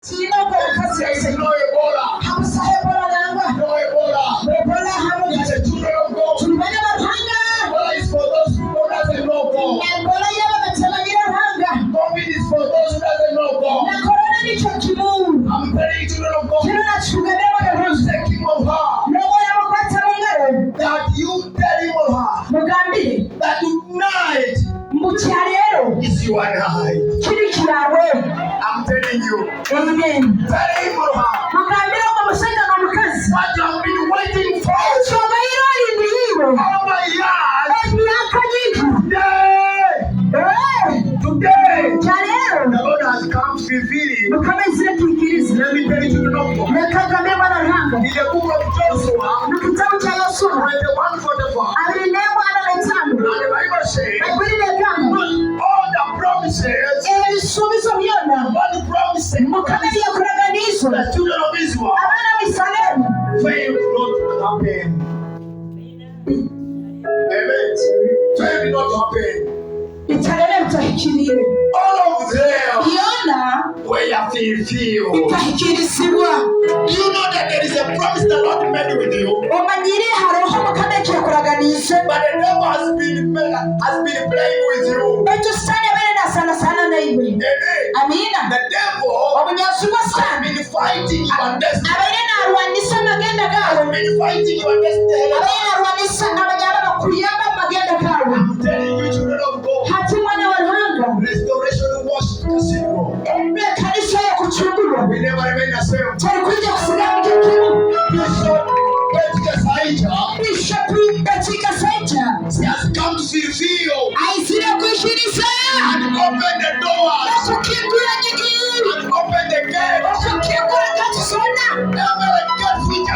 There is no Ebola. No Ebola. It's a children of God. Ebola is for those who doesn't know God. COVID is for those who doesn't know God. I'm telling you, children of God, who's taking of her, that you telling of her, that tonight is your night. I'm telling you, telling of her, what you have been waiting for all my years. Today, the Lord has come to reveal it. Let me tell you, children of God, in the book of Joshua, 21:45, and the Bible says, all the promises, all the promises, the children of Israel, failed not to happen. Amen. Failed not to happen. All of them were fulfilled. Do you know that there is a promise the Lord made with you? But the devil has been playing with you. Amen. The devil has been fighting your destiny. Has been fighting your destiny. I'm telling you, children of God, restoration worship cathedral. We never remain the same. Bishop he has come to fulfill and open the doors and open the gates.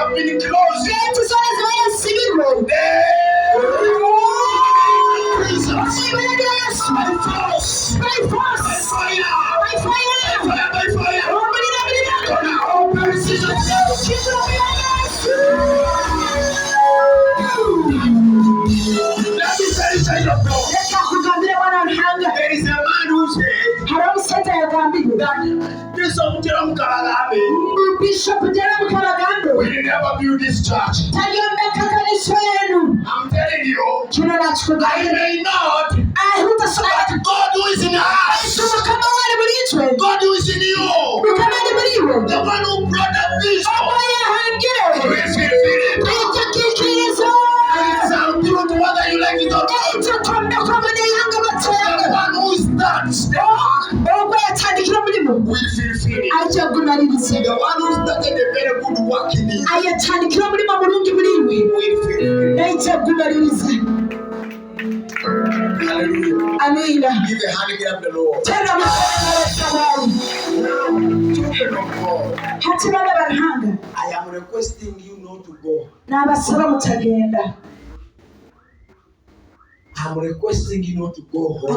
Every gate which have been closed. By fire. There is a man who said that Bishop Kabagambe will never build this church. I'm telling you, I may not, but God who is in us, God who is in you, the one who brought the vision, will fulfill it. It's good whether you like it or not. The one who starts the work will fulfill it. The one who started a very good work in you will fulfill it. Hallelujah. Amen. Give a hand up the Lord. Children of God, I am requesting you not to go. I'm requesting you not to go home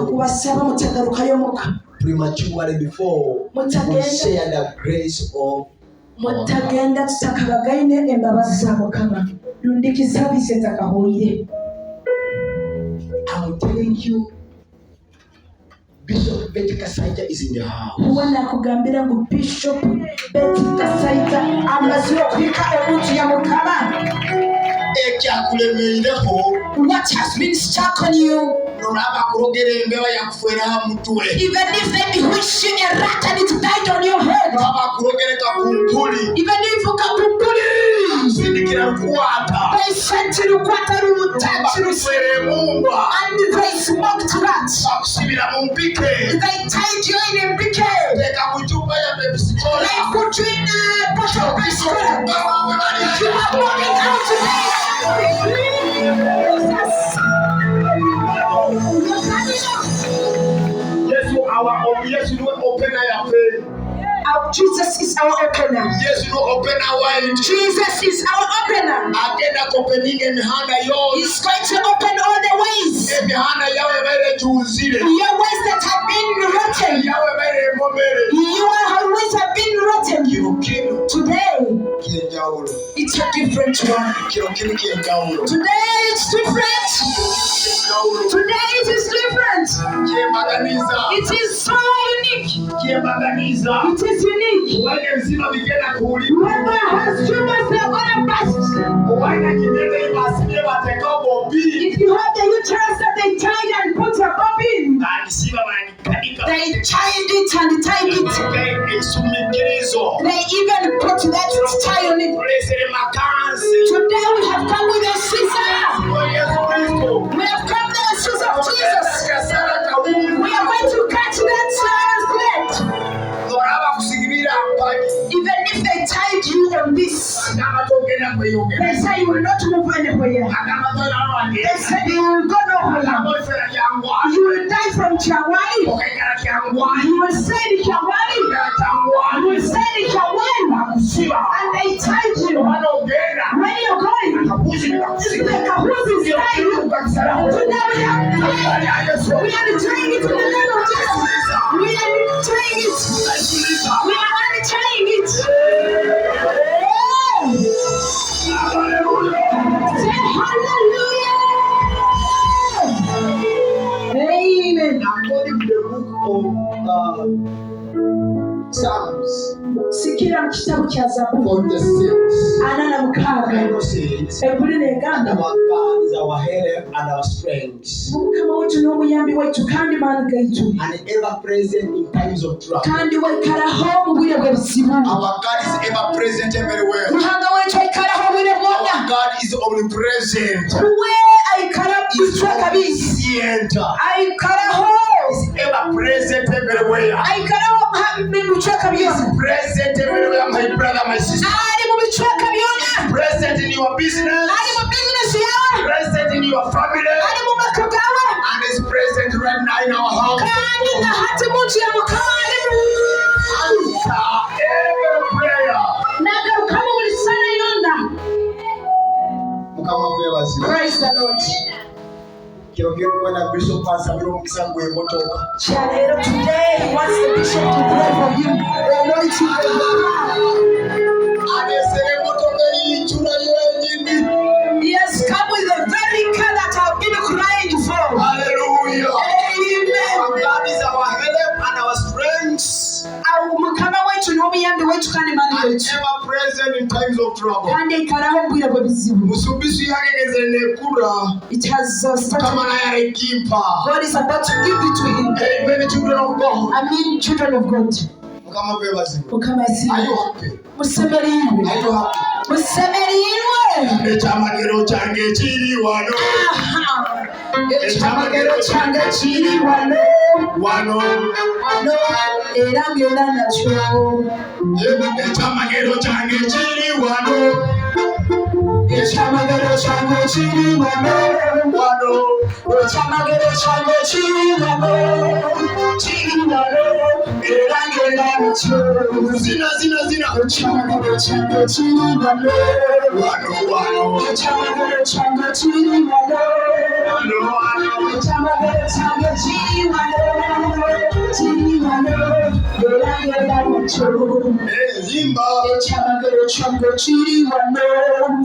prematurely before we share the grace of God. I'm telling you, Bishop Betty Kasaija is in the house. What has been stuck on you? Even if they wish you a rat and it died on your head. Even if they sent you to quarter touch you and they smoked rats. They tied you in a bouquet. They put you in a bush of biscuit. You are moving out today. Yes, you will open our faith. Jesus is our opener. Yes, you know, open our way. Jesus is our opener. He's going to open all the ways. Your ways that have been rotten. Your ways have been rotten. Today, it's a different one. Today, it's different. Today, it is different. It is so unique. unique. It is unique. Whoever has tumors, they're gonna bust. If you have the uterus that they tied and put a bomb in, they tied it and tied it. They even put that tie on it. Today we have come with a scissor. We have come with the scissor of Jesus. We are going to catch that thread. Even if they tied you on this, they say you will not move anywhere. They said you will go nowhere. You will die from kyangwali. You will stay in kyangwali. You will stay in kyangwali. And they tied you. When you're going, it's the Kahuzi is tying you. Today we are trying it in the name of Jesus. We are trying it. We are trying it. Say hallelujah. Amen. According to the book of Psalms, Sikira mu kitabu kya Zaburi 46, ana mukaaga. Bible says, Ebbuli n'egamba our God is our help and our strength, Mukama wetu n'omuyambi wetu kandi maani gaitu and ever present in times of trouble. kandi weekalaho mu bwire bw'ebizibu. Our God is ever present everywhere. Ruhanga wetu aikalaho obwire Our bwonna. God is omnipresent. Kuwe aikala mu bicweka bingi. Aikalaho. Is ever present everywhere. Aikalaho mu bicweka byonna. Present everywhere, my brother, my sister. Ali mu bicweka byonna. Present in your business. Ali mu bizinesi yawe. Present in your family. Ali mu maka gaawe. And is present right now in our house. Kandi nga hati mu nju ya Mukama alimu. Answer every prayer. Nagaruka mu buli ssala yonna. Mukama mwebazi. Praise the Lord. Bishop asabira omukisa gw'emmotoka. Kyaleero today he wants the bishop to pray for you. Anointing the Aneesera emmotoka ey'enjula y'ennyini. He has come with a very car that I've been crying for. Hallelujah. Amen. Our God is our help and our strength. Mukama wetu n'omuyambi wetu kandi maani And wetu. ever present in times of trouble. Kandi aikalaho mu bwire bw'ebizibu. Musubisi yagegeze n'ekula. It has started. Mukama naye aligimpa. God is about to give it to him. Amen, children of God. I mean children of God. Mukama mwebazi. Mukama Are asiimwe. you happy? Musemeriirwe. Are you happy? Musemeriirwe. Ekyamagero kyange kiri wano. Ekyamagero kyange kiri wano. Wano. Wano era ngenda nakyo. Ekyamagero kyange kiri wano. Ekyamagero kyange kiri wano. Wano. Ekyamagero kyange kiri wano. Kiri wano era ngenda nakyo. Zina. Ekyamagero kyange kiri wano. Wano. Ekyamagero kyange kiri wano. Wano. Ekyamagero kyange kiri wano. Kiri wano era ngenda nakyo. Himba. Ekyamagero kyange kiri wano.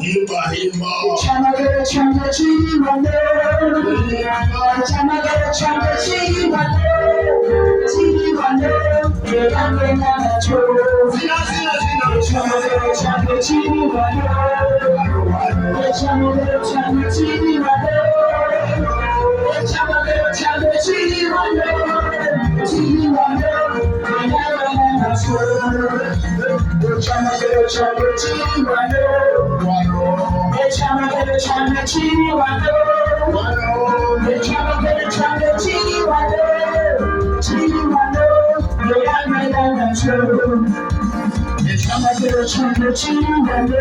Himba. Ekyamagero kyange kiri wano. Ekyamagero kyange kiri wano. Kiri wano era ngenda nakyo. Zina. Ekyamagero kyange kiri wano. Ekyamagero kyange kiri wano. Ekyamagero kyange kiri wano. Kiri wano era ngenda nakyo. Ekyamagero kyange kiri wano. Ekyamagero kyange kiri wano. Ekyamagero kyange kiri wano. Kiri wano era ngenda nakyo. Ekyamagero kyange kiri wano.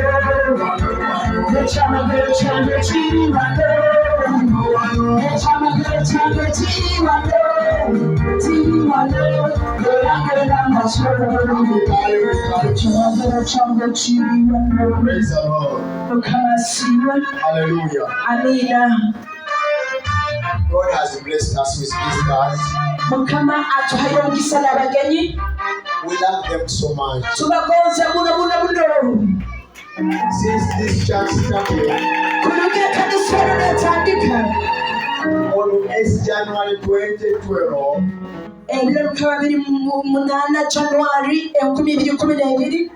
Ekyamagero kyange kiri wano. Ekyamagero kyange kiri wano. Kiri wano era ngenda nakyo. Ekyamagero kyange kiri wano. Praise the Lord. Mukama asiimwe. Hallelujah. Amiina. God has blessed us with visitors. Mukama atuhaye omukisa n'abagenyi. We love them so much. Tubagonza muno. Since this church started Kunuga ekanisa eno n'etandika. on January 2012, ebiro bikaba biri mu 8 January 2012.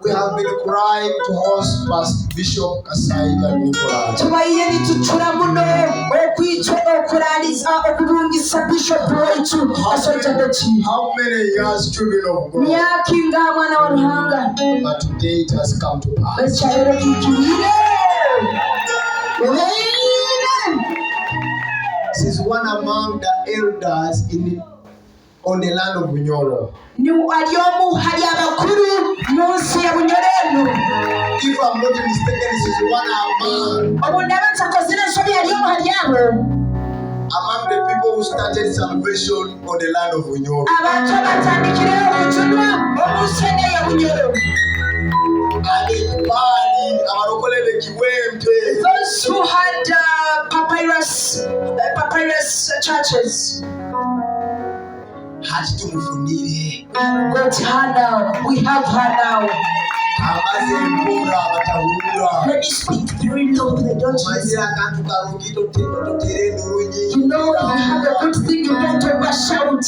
We have been crying to host Pastor Bishop Kasaiga Nikolai. Tubaye nituchura muno okwicho okuraliza okubungisa Bishop waitu asojabeti. How many years, children of God? Nyakinga mwana wa Ruhanga. But today it has come to pass. Bechayero kikirire. This is one among the elders on the land of Bunyoro. Ni aliomu hali abakuru munsi ya Bunyoro. If I'm not mistaken, this is one among the people who started salvation on the land of Bunyoro. Those who had papyrus churches. Got her now. We have her now. Let me speak very loudly, don't you? You know, you have a good thing, you can't overshout.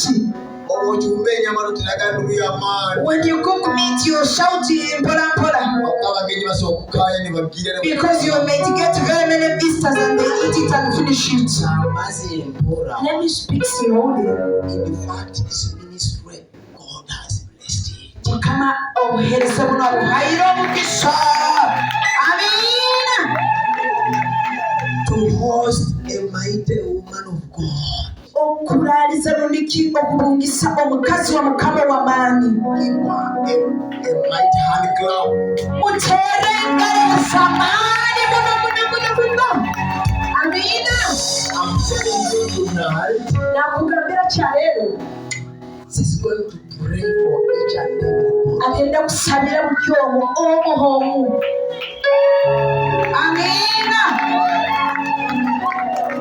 When you cook meat, you shout pola pola. Because you may get very many visitors and they eat it and finish it. Let me speak slowly. In fact, this ministry, God has blessed it. To host a mighty woman of God. Okuraliza runiki okubungisa omukazi wa mukama wa maani. A mighty hand clap. Muterenga samani muno. Amina. I'm telling you tonight. Nakugambira kyalero. She's going to pray for each and every one. Agenda kusabira buli omu. Amina.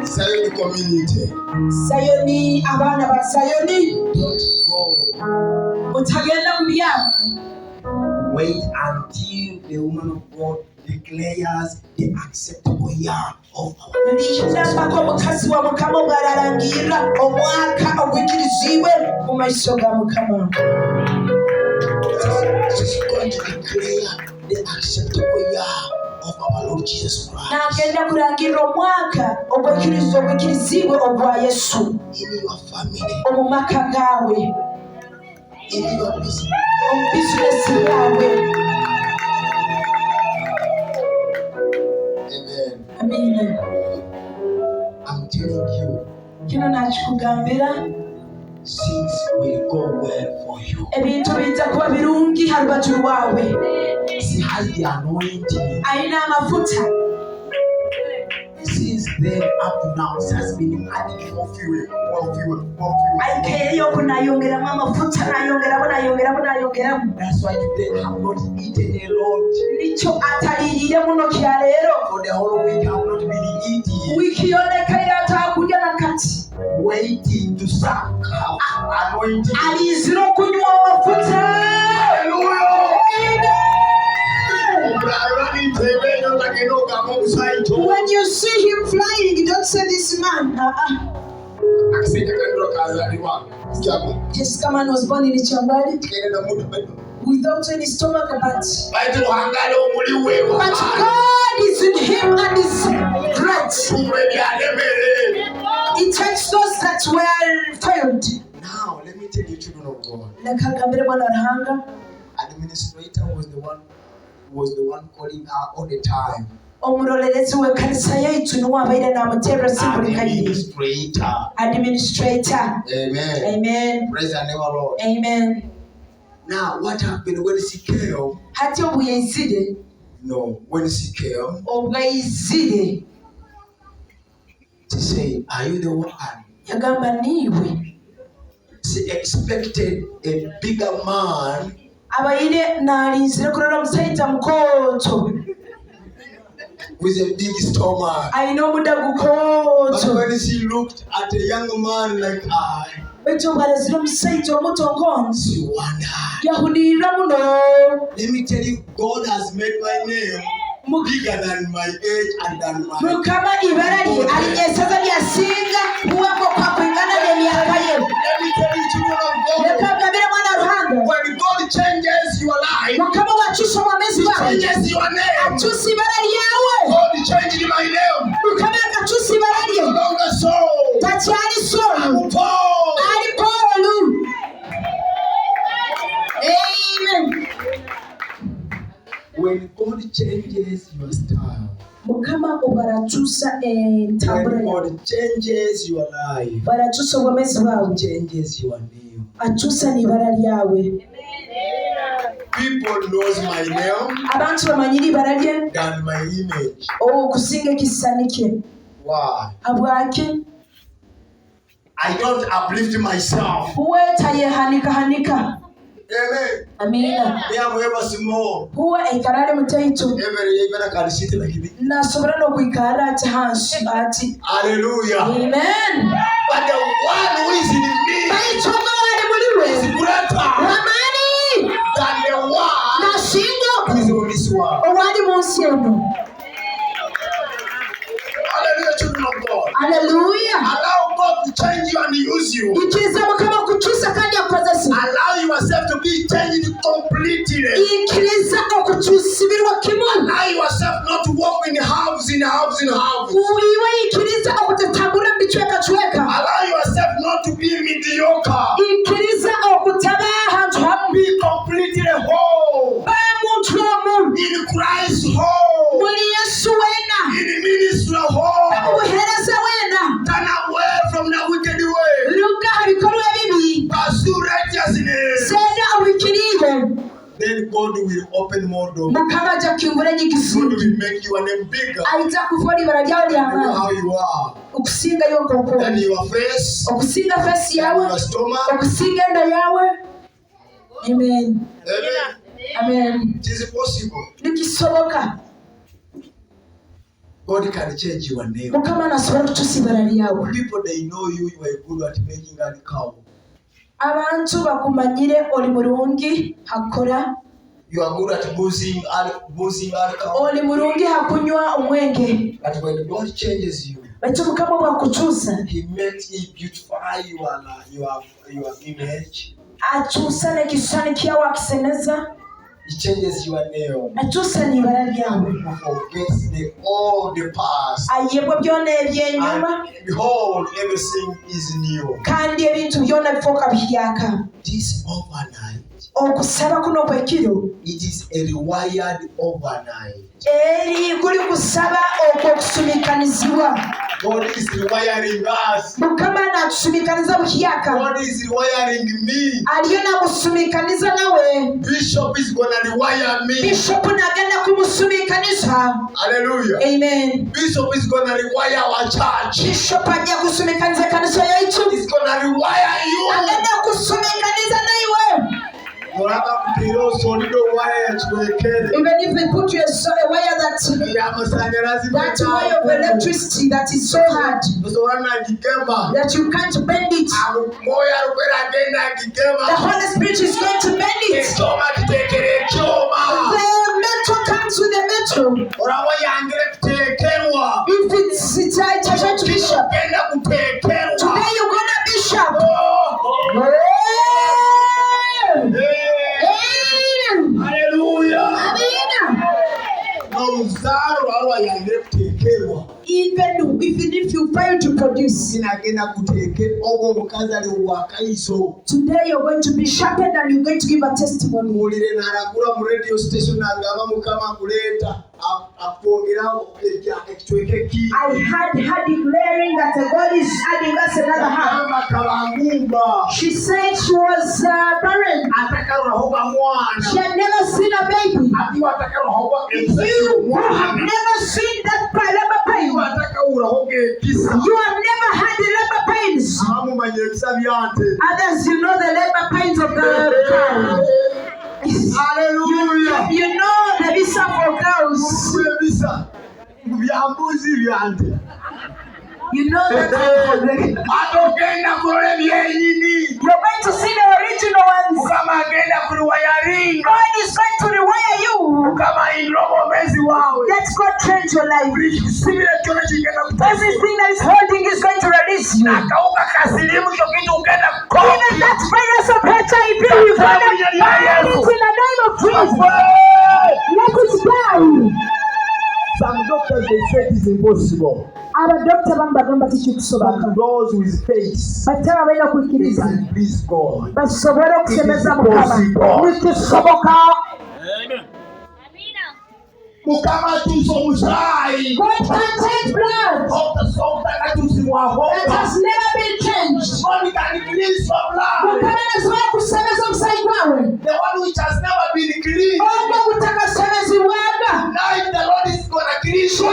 Zion community. Sayoni abana ba Sayoni. Don't go. Mutagenda kubyama. Wait until the woman of God declares the acceptable year of our Ndiyamba omukazi wa mukama bw'ararangira omwaka ogwikirizibwe mu maiso ga mukama. She's going to declare the acceptable year of our Lord Jesus Christ. Nagenda kurangira omwaka ogwikirizibwe ogwa Yesu. In your family. Omu maka gaawe. In your business. Omu bizinesi yawe. Amen. Amen. I'm telling you. Kino nakikugambira. Things will go well for you. Ebintu bijja kuba birungi harubaju rwawe. She has the anointing. Alina amafuta. Since then up to now, she has been adding more fuel. Ayikeyo kunayongeramu amafuta nayongeramu. That's why today I have not eaten a lot. Nicho atalirire muno kyaleero. For the whole week I have not been eating. Wiki yonekaire atakulya nakati. Waiting to suck anointing. Alizira okunywa amafuta. Hallelujah. When you see him flying, you don't say this man. This man was born in Ichambali without any stomach, but God is in him and is great. It takes those that were failed. Now, let me tell you, children of God. Administrator was the one calling her all the time. Administrator. Amen. Amen. Praise the name of the Lord. Amen. Now, what happened when she came? No, when she came, she said, "Are you the one?" She expected a bigger man. With a big stomach. But when she looked at a young man like I, she wondered. Let me tell you, God has made my name bigger than my age and than my mukama ibarali alinyesaza lyasinga kuwako kwa kulingana n'emyaka ye. Let me tell you, children of God, when God changes your life, mukama wakyusa obwomezi bwawe, He changes your name. akyusa ibara lyawe. God changed my name. mukama akakyusa ibara lye, No longer Saul. takyali Sawulo, I'm Paul. ali Pawulo. Amen. When God changes your style, mukama obarakyusa entambula when yawe, God changes your life, barakyusa obwomezi bwawe, changes your name. akyusa n'ibara lyawe. People knows my name abantu bamanyira ibara lye than my image. okusinga ekisani kye. Why? Habwaki I don't uplift myself. wetayehanikahanika. Amen. Amina. Me am ever small. huwa eikarale mutaitu Every even can sit like this. nasobora n'okwikara ati hansi ati. Hallelujah. Amen. But the one who is in me baitu omwana muliwe is greater wamani than the one nasinga who is on this world. owali munsi eno. Hallelujah, children of God. Hallelujah. Allow God to change you and use you. ikiriza mukama okukyusa kandi akozesa. Allow yourself to be changed completely. ikiriza okukyusibirwa kimu. Allow yourself not to walk in halves, in halves, in halves. iwe ikiriza okutatambula mu bicwekacweka. Allow yourself not to be mediocre. ikiriza okutaba ahantu hamu. Be completely whole. Omuntu omu In Christ whole. muli Yesu weena, In ministry whole. obuheereza weena. Turn away from the wicked way. Luka ha bikolwa ebibi, Pursue righteousness. senda obukiriivu. Then God will open more doors. Mukama ajja kukingula God enyigizi, will make your name bigger ayita kufuula ibara lyawe than ly'amaanyi how you are. okusingayo nkoko, Than your face, okusinga feesi than yawe, your stomach. okusinga enda yawe. Amen. Amen. Amen. It is possible. Nikisoboka God can change your name. Mukama nasobola okukyusa ibara lyawe. People, they know you are good at making a cow. Abantu bakumanyire oli mulungi hakola, You are good at boozing cow. oli mulungi hakunywa omwenge. But when God changes you, Baitu Mukama bwakukyusa, He beautify your image. akyusa n'ekishushani kyawe akisemeza, He changes your name. akyusa n'ibara lyawe. He forgets all the past. Ayebwa byona ebyenyuma, And behold, everything is new. kandi ebintu byona bifooka bihyaka. This overnight, Okusaba kuno okw'ekiro it is a rewired overnight. eri kuli kusaba okw'okusumikanizibwa. God is rewiring us. Mukama n'atusumikaniza buhyaka, God is rewiring me. aliyo n'amusumikaniza nawe. Bishop is gonna rewire me. Bishopu n'agenda kumusumikaniza. Hallelujah. Amen. Bishop is gonna rewire our church. Bishopu ajja kusumikaniza kanisa yaitu, He's gonna rewire you. agenda kusumikaniza naiwe. Moraba mpiro solido wire tuwekere. Even if they put you a wire that Ya masanyarazi wire of electricity that is so hard Musowana gikema. that you can't bend it, Moya rukwera agenda the gikema. Holy Spirit is going to bend it. Ekoma kitekere kyoma. The metal comes with the metal. Orawa yangere kutekerwa. If it's a bishop, Genda kutekerwa. today you're gonna bishop. Oh. Amen. Hallelujah. Amen. N'oluzaro alwa yangere kutekerwa. Even if you fail to produce, Sinagenda kutekerwa. Ogwo omukazi ali wakaiso. today you're going to be sharpened and you're going to give a testimony. Muwulire n'alagula mu radio station agamba Mukama akuleeta akwongerawo ekitweke ki. I had her declaring that God is adding us another half. Agamba kabangumba. She said she was barren. Atakalwaho bamwana. She had never seen a baby. Ati atakalwaho You have never seen that labor pain. atakawulaho gekisa. You have never had the labor pains. Abamumanya ebisa byante. Others, you know the labor pains of the cow. Hallelujah. You know the visa for cows. Ebisa byambuzi byante. You know that Atogenda kulola ebyenyini. you're going to see the original ones. Mukama agenda kuliwayaringa. God is going to rewire you. Mukama ayindira obwomezi bwawe. That Let God change your life. Everything that is holding is going to release you. Even that virus of HIV, we're going to bind it in the name of Jesus. Let it die. Some doctors, they say it is impossible. But those with faith, they can please God. It is possible. Amen. God can change blood. It has never been changed. God can release your blood. The one which has never been cleansed. Now if the Lord is going to cleanse you,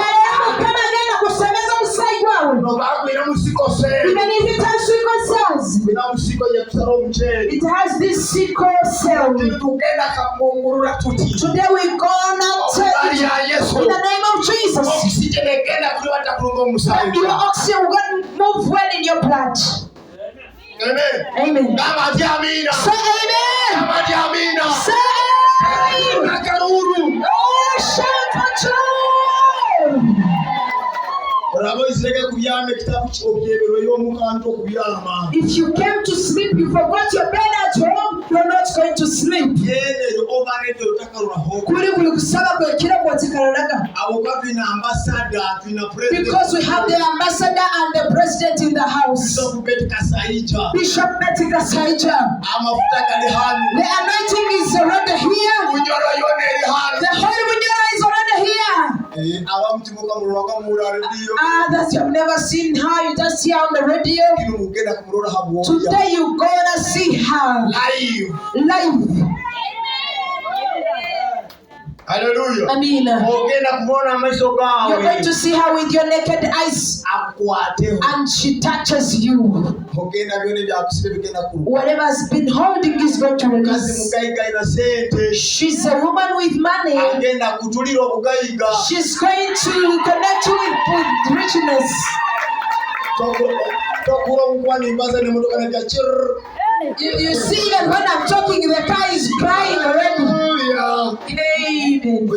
it has this sickle cell. Today we go now in the name of Jesus. Your oxygen will move well in your blood. Amen. Amen. Say amen. Say amen. Oh, shout control. If you came to sleep, you forgot your bed at home, you're not going to sleep. Because we have the ambassador and the president in the house. Bishop Metika Saija. The anointing is already here. The Holy Munyara is already here. Others you have never seen her, you just see her on the radio. Today you're gonna see her live. Hallelujah. Amen. You're going to see her with your naked eyes, and she touches you. Whatever's been holding is going to release. She's a woman with money. She's going to connect you with richness. You see that when I'm talking, the car is crying already. Amen.